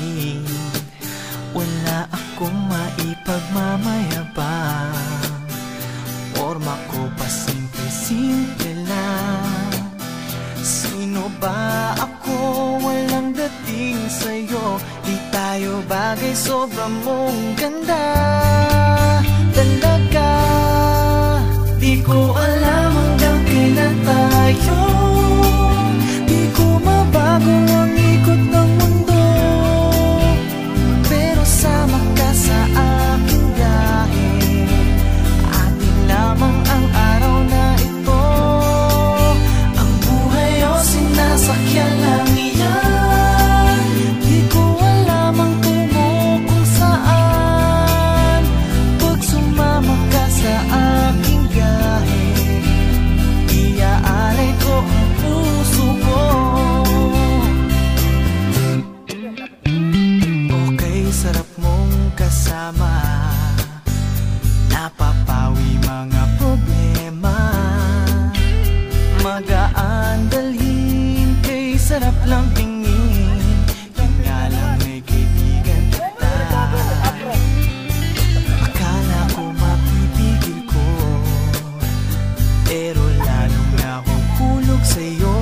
suliranin. Wala akong maipagmamayabang, forma ko pa simple-simple lang. Sino ba ako? Walang dating sa'yo. Di tayo bagay, sobrang mong ganda talaga. Di ko alam hanggang kailan tayo. Di ko mabago ang ikot ng mundo, pero sama ka sa aking biyahe. Atin lamang ang araw na ito. Ang buhay o sinasakyan lang iyan. Di ko alam ang tungo kung saan. Pag sumama ka sa aking biyahe, iaalay ko ang puso ko. Okay, sarap mong kasama. Napapawi mga problema. Magaan dalhin, kay sarap lang tingin. Yun nga lang may kaibigan kita. Akala ko mapipigil ko, pero lalong nahuhulog sa'yo.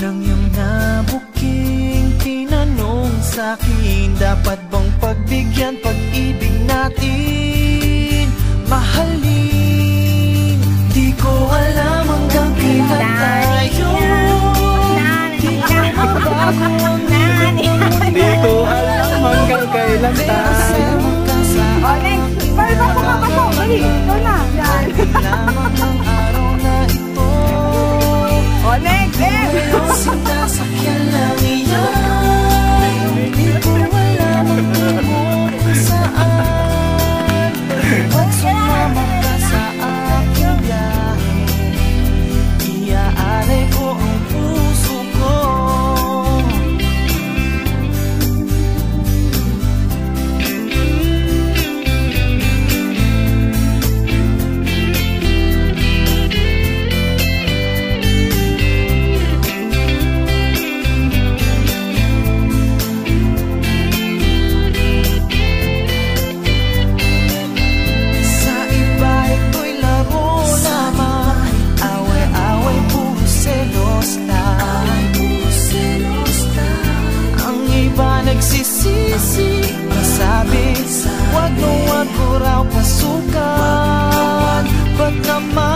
Nang iyong nabuking tinanong sa'kin, dapat bang pagbigyan pag-ibig natin? Mahalin, di ko alam hanggang kailan tayo. Di ko mabago ang ikot ng mundo, Di ko alam hanggang kailan pero tayo. sama ka sa aking biyahe. Atin lamang ang araw na ito. Ngayon sinasakyan lang iyan. Di ko alam ang tungo kung saan. Pag sumama ka sa aking biyahe, iaalay ko ang puso ko. Sa iba ito'y laro lamang, away-away, puro selos lang. Ang iba nagsisisi, masabi, wag mo raw pasukan. Ba't naman